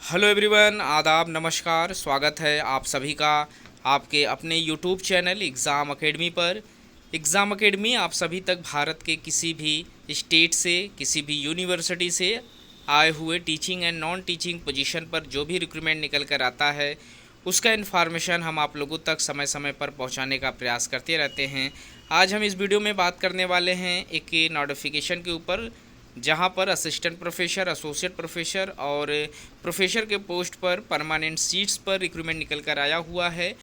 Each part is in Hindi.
हेलो एवरीवन, आदाब, नमस्कार। स्वागत है आप सभी का आपके अपने यूट्यूब चैनल एग्ज़ाम एकेडमी पर। एग्ज़ाम एकेडमी आप सभी तक भारत के किसी भी स्टेट से, किसी भी यूनिवर्सिटी से आए हुए teaching and non teaching position पर जो भी रिक्रूटमेंट निकल कर आता है उसका इन्फॉर्मेशन हम आप लोगों तक समय समय पर पहुंचाने का प्रयास करते रहते हैं। आज हम इस वीडियो में बात करने वाले हैं एक नोटिफिकेशन के ऊपर, जहां पर असिस्टेंट प्रोफेसर, एसोसिएट प्रोफेसर और प्रोफेसर के पोस्ट पर परमानेंट सीट्स पर रिक्रूटमेंट निकल कर आया हुआ है।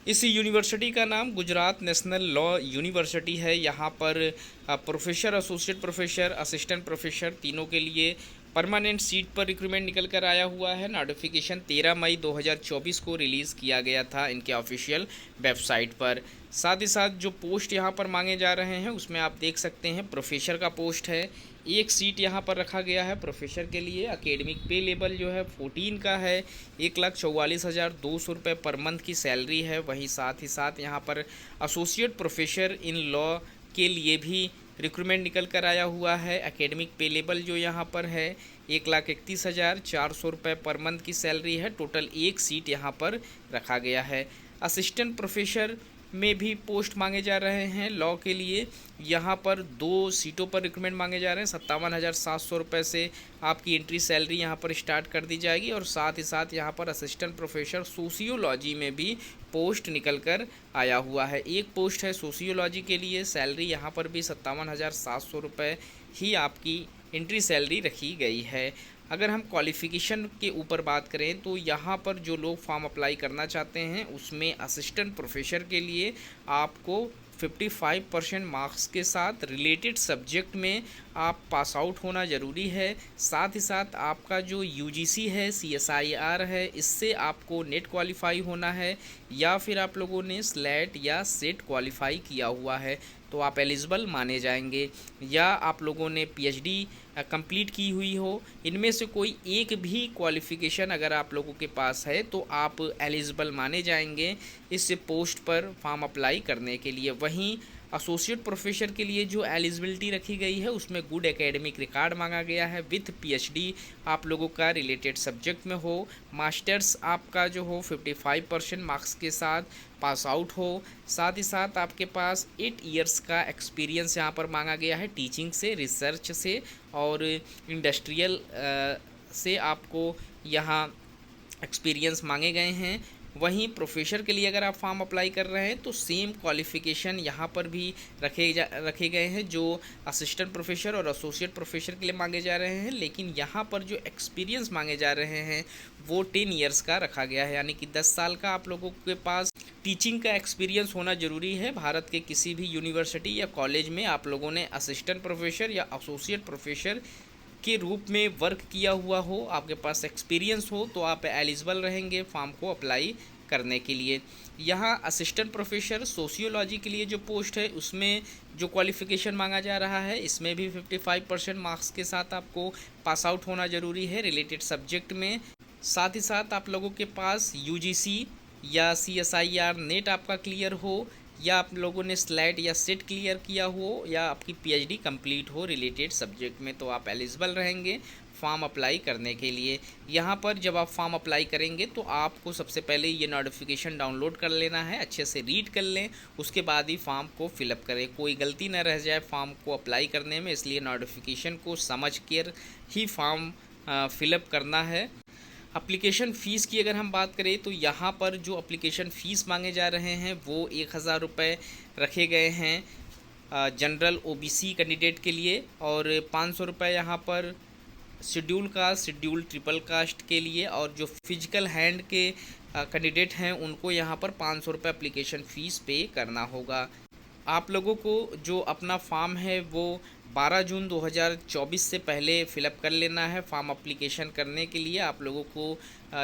इस यूनिवर्सिटी का नाम गुजरात नेशनल लॉ यूनिवर्सिटी है। यहाँ पर professor, associate professor, assistant professor तीनों के लिए परमानेंट सीट पर रिक्रूटमेंट निकल कर आया हुआ है। नोटिफिकेशन 13 मई 2024 को रिलीज़ किया गया था इनके ऑफिशियल वेबसाइट पर। साथ ही साथ जो पोस्ट यहाँ पर मांगे जा रहे हैं उसमें आप देख सकते हैं प्रोफेसर का पोस्ट है। एक सीट यहाँ पर रखा गया है प्रोफेसर के लिए। एकेडमिक पे लेवल जो है 14 का है। 1,44,200 रुपये पर मंथ की सैलरी है। वहीं साथ ही साथ यहाँ पर एसोसिएट प्रोफेसर इन लॉ के लिए भी रिक्रूटमेंट निकल कर आया हुआ है। एकेडमिक पे लेवल जो यहाँ पर है 1,31,400 रुपये पर मंथ की सैलरी है। टोटल एक सीट यहाँ पर रखा गया है। असिस्टेंट प्रोफेसर में भी पोस्ट मांगे जा रहे हैं लॉ के लिए। यहाँ पर 2 सीटों पर रिक्रूटमेंट मांगे जा रहे हैं। 57,700 रुपये से आपकी एंट्री सैलरी यहाँ पर स्टार्ट कर दी जाएगी। और साथ ही साथ यहाँ पर असिस्टेंट प्रोफेसर सोशियोलॉजी में भी पोस्ट निकल कर आया हुआ है। एक पोस्ट है सोशियोलॉजी के लिए। सैलरी यहाँ पर भी 57,700 रुपये ही आपकी एंट्री सैलरी रखी गई है। अगर हम क्वालिफ़िकेशन के ऊपर बात करें तो यहाँ पर जो लोग फॉर्म अप्लाई करना चाहते हैं उसमें असिस्टेंट प्रोफेसर के लिए आपको 55% मार्क्स के साथ रिलेटेड सब्जेक्ट में आप पास आउट होना ज़रूरी है। साथ ही साथ आपका जो यूजीसी है, सीएसआईआर है, इससे आपको नेट क्वालिफाई होना है या फिर आप लोगों ने स्लेट या सेट क्वालिफाई किया हुआ है तो आप एलिजिबल माने जाएंगे। या आप लोगों ने पीएचडी कंप्लीट की हुई हो, इनमें से कोई एक भी क्वालिफ़िकेशन अगर आप लोगों के पास है तो आप एलिजिबल माने जाएंगे इस पोस्ट पर फॉर्म अप्लाई करने के लिए। वहीं एसोसिएट प्रोफेसर के लिए जो एलिजिबिलिटी रखी गई है उसमें गुड एकेडमिक रिकॉर्ड मांगा गया है विथ पीएचडी आप लोगों का रिलेटेड सब्जेक्ट में हो। मास्टर्स आपका जो हो 55% मार्क्स के साथ पास आउट हो। साथ ही साथ आपके पास 8 इयर्स का एक्सपीरियंस यहाँ पर मांगा गया है टीचिंग से, रिसर्च से और इंडस्ट्रियल से आपको यहाँ एक्सपीरियंस मांगे गए हैं। वहीं प्रोफेसर के लिए अगर आप फॉर्म अप्लाई कर रहे हैं तो सेम क्वालिफ़िकेशन यहाँ पर भी रखे गए हैं जो असिस्टेंट प्रोफेसर और एसोसिएट प्रोफेसर के लिए मांगे जा रहे हैं। लेकिन यहाँ पर जो एक्सपीरियंस मांगे जा रहे हैं वो 10 इयर्स का रखा गया है, यानी कि 10 साल का आप लोगों के पास टीचिंग का एक्सपीरियंस होना ज़रूरी है। भारत के किसी भी यूनिवर्सिटी या कॉलेज में आप लोगों ने असिस्टेंट प्रोफेसर या एसोसिएट प्रोफेसर के रूप में वर्क किया हुआ हो, आपके पास एक्सपीरियंस हो तो आप एलिजिबल रहेंगे फॉर्म को अप्लाई करने के लिए। यहाँ असिस्टेंट प्रोफेसर सोशियोलॉजी के लिए जो पोस्ट है उसमें जो क्वालिफ़िकेशन मांगा जा रहा है इसमें भी 55% मार्क्स के साथ आपको पास आउट होना ज़रूरी है रिलेटेड सब्जेक्ट में। साथ ही साथ आप लोगों के पास यूजीसी या सीएसआईआर नेट आपका क्लियर हो या आप लोगों ने स्लेट या सेट क्लियर किया हो या आपकी पीएचडी कंप्लीट हो रिलेटेड सब्जेक्ट में तो आप एलिजिबल रहेंगे फॉर्म अप्लाई करने के लिए। यहाँ पर जब आप फॉर्म अप्लाई करेंगे तो आपको सबसे पहले ये नोटिफिकेशन डाउनलोड कर लेना है, अच्छे से रीड कर लें, उसके बाद ही फॉर्म को फिलअप करें। कोई गलती न रह जाए फॉर्म को अप्लाई करने में, इसलिए नोटिफिकेशन को समझ कर ही फॉर्म फिलअप करना है। एप्लीकेशन फ़ीस की अगर हम बात करें तो यहाँ पर जो एप्लीकेशन फ़ीस मांगे जा रहे हैं वो 1,000 रुपये रखे गए हैं जनरल ओबीसी कैंडिडेट के लिए और 500 रुपये यहाँ पर schedule caste, schedule triple caste के लिए और जो फिजिकल हैंड के कैंडिडेट हैं उनको यहाँ पर 500 रुपये एप्लीकेशन फ़ीस पे करना होगा। आप लोगों को जो अपना फॉर्म है वो 12 जून 2024 से पहले फ़िलअप कर लेना है। फॉर्म अप्लीकेशन करने के लिए आप लोगों को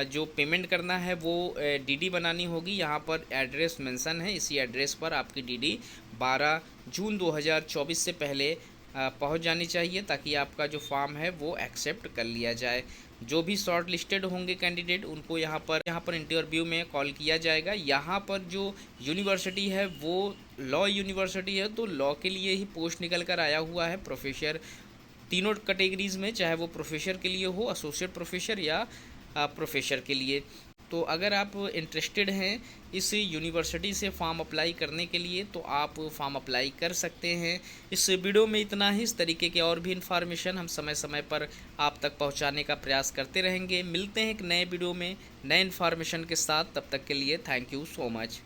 जो पेमेंट करना है वो डीडी बनानी होगी। यहाँ पर एड्रेस मेंशन है, इसी एड्रेस पर आपकी डीडी 12 जून 2024 से पहले पहुँच जानी चाहिए ताकि आपका जो फॉर्म है वो एक्सेप्ट कर लिया जाए। जो भी शॉर्ट लिस्टेड होंगे कैंडिडेट उनको यहाँ पर इंटरव्यू में कॉल किया जाएगा। यहाँ पर जो यूनिवर्सिटी है वो लॉ यूनिवर्सिटी है तो लॉ के लिए ही पोस्ट निकल कर आया हुआ है प्रोफेसर तीनों कैटेगरीज़ में, चाहे वो प्रोफेसर के लिए हो, एसोसिएट प्रोफेसर या प्रोफेसर के लिए। तो अगर आप इंटरेस्टेड हैं इस यूनिवर्सिटी से फॉर्म अप्लाई करने के लिए तो आप फॉर्म अप्लाई कर सकते हैं। इस वीडियो में इतना ही। इस तरीके के और भी इन्फॉर्मेशन हम समय समय पर आप तक पहुंचाने का प्रयास करते रहेंगे। मिलते हैं एक नए वीडियो में नए इन्फॉर्मेशन के साथ। तब तक के लिए थैंक यू सो मच।